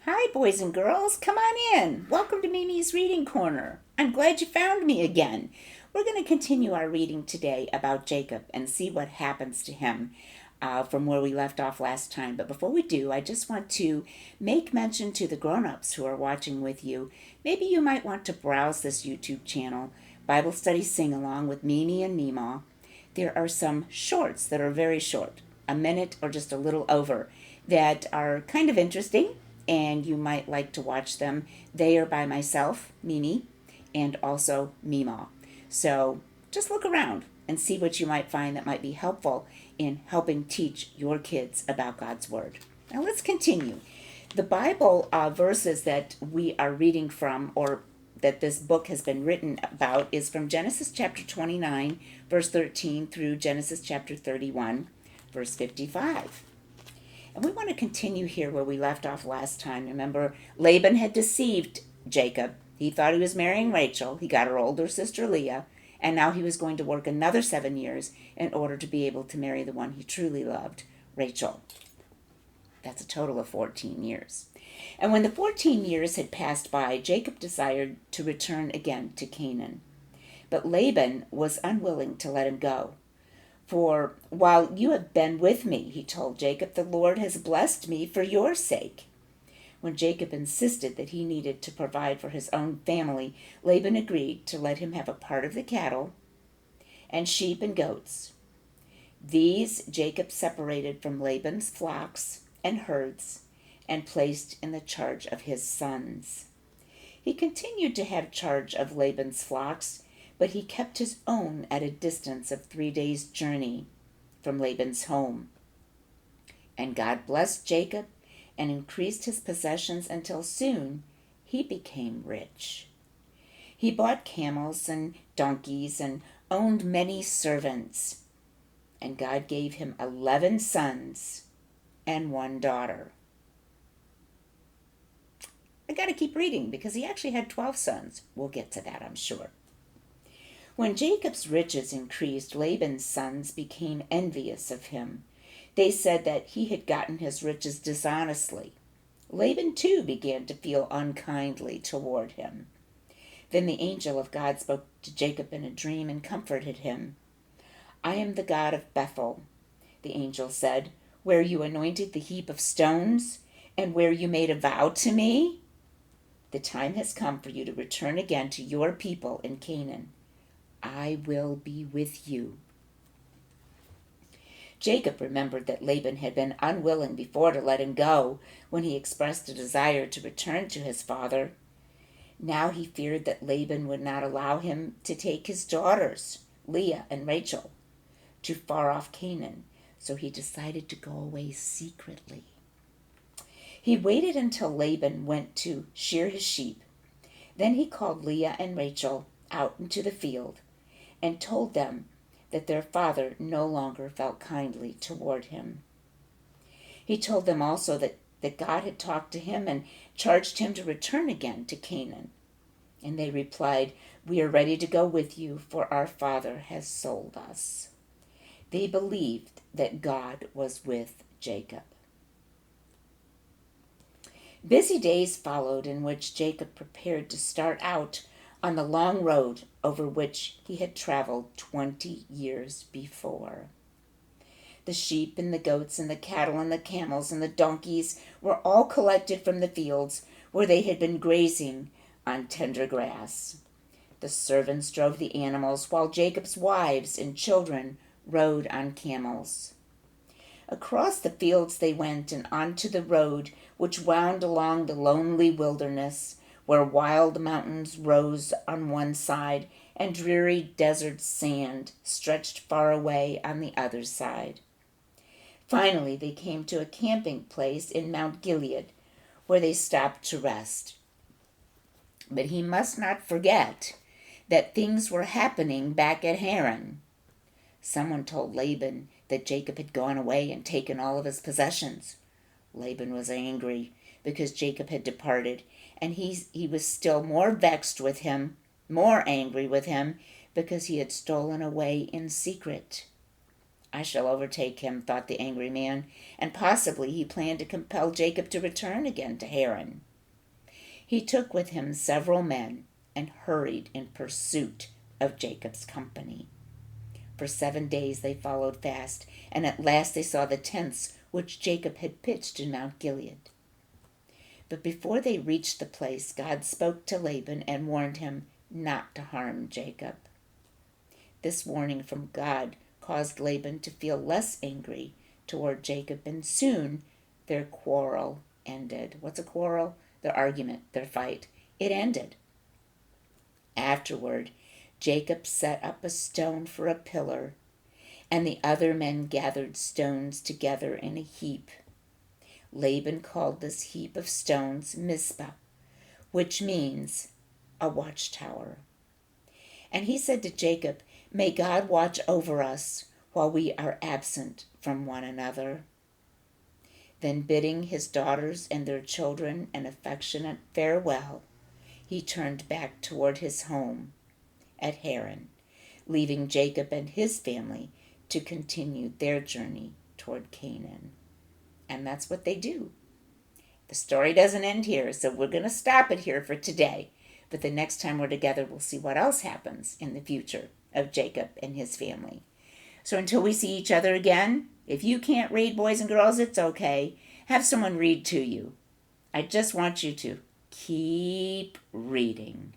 Hi, boys and girls. Come on in. Welcome to Mimi's Reading Corner. I'm glad you found me again. We're going to continue our reading today about Jacob and see what happens to him from where we left off last time. But before we do, I just want to make mention to the grown-ups who are watching with you. Maybe you might want to browse this YouTube channel, Bible Study Sing-Along with Mimi and Meemaw. There are some shorts that are very short, a minute or just a little over, that are kind of interesting, and you might like to watch them. They are by myself, Mimi, and also Meemaw. So just look around and see what you might find that might be helpful in helping teach your kids about God's Word. Now let's continue. The Bible verses that we are reading from, or that this book has been written about, is from Genesis chapter 29, verse 13, through Genesis chapter 31, verse 55. And we want to continue here where we left off last time. Remember, Laban had deceived Jacob. He thought he was marrying Rachel. He got her older sister Leah, and now he was going to work another 7 years in order to be able to marry the one he truly loved, Rachel. That's a total of 14 years. And when the 14 years had passed by, Jacob desired to return again to Canaan. But Laban was unwilling to let him go. For while you have been with me, he told Jacob, the Lord has blessed me for your sake. When Jacob insisted that he needed to provide for his own family, Laban agreed to let him have a part of the cattle and sheep and goats. These Jacob separated from Laban's flocks and herds and placed in the charge of his sons. He continued to have charge of Laban's flocks, but he kept his own at a distance of 3 days' journey from Laban's home. And God blessed Jacob and increased his possessions until soon he became rich. He bought camels and donkeys and owned many servants. And God gave him 11 sons and 1 daughter. I got to keep reading because he actually had 12 sons. We'll get to that, I'm sure. When Jacob's riches increased, Laban's sons became envious of him. They said that he had gotten his riches dishonestly. Laban too began to feel unkindly toward him. Then the angel of God spoke to Jacob in a dream and comforted him. I am the God of Bethel, the angel said, where you anointed the heap of stones and where you made a vow to me. The time has come for you to return again to your people in Canaan. I will be with you. Jacob remembered that Laban had been unwilling before to let him go when he expressed a desire to return to his father. Now he feared that Laban would not allow him to take his daughters, Leah and Rachel, to far off Canaan, so he decided to go away secretly. He waited until Laban went to shear his sheep. Then he called Leah and Rachel out into the field and told them that their father no longer felt kindly toward him. He told them also that God had talked to him and charged him to return again to Canaan. And they replied, We are ready to go with you, for our father has sold us. They believed that God was with Jacob. Busy days followed in which Jacob prepared to start out on the long road over which he had traveled 20 years before. The sheep and the goats and the cattle and the camels and the donkeys were all collected from the fields where they had been grazing on tender grass. The servants drove the animals while Jacob's wives and children rode on camels. Across the fields they went and onto the road which wound along the lonely wilderness, where wild mountains rose on one side and dreary desert sand stretched far away on the other side. Finally, they came to a camping place in Mount Gilead, where they stopped to rest. But he must not forget that things were happening back at Haran. Someone told Laban that Jacob had gone away and taken all of his possessions. Laban was angry because Jacob had departed, and he was still more vexed with him, more angry with him, because he had stolen away in secret. I shall overtake him, thought the angry man, and possibly he planned to compel Jacob to return again to Haran. He took with him several men and hurried in pursuit of Jacob's company. For 7 days they followed fast, and at last they saw the tents which Jacob had pitched in Mount Gilead. But before they reached the place, God spoke to Laban and warned him not to harm Jacob. This warning from God caused Laban to feel less angry toward Jacob, and soon their quarrel ended. What's a quarrel? Their argument, their fight. It ended. Afterward, Jacob set up a stone for a pillar, and the other men gathered stones together in a heap. Laban called this heap of stones Mizpah, which means a watchtower. And he said to Jacob, "May God watch over us while we are absent from one another." Then bidding his daughters and their children an affectionate farewell, he turned back toward his home at Haran, leaving Jacob and his family to continue their journey toward Canaan. And that's what they do. The story doesn't end here, so we're going to stop it here for today. But the next time we're together, we'll see what else happens in the future of Jacob and his family. So until we see each other again, if you can't read, boys and girls, it's okay. Have someone read to you. I just want you to keep reading.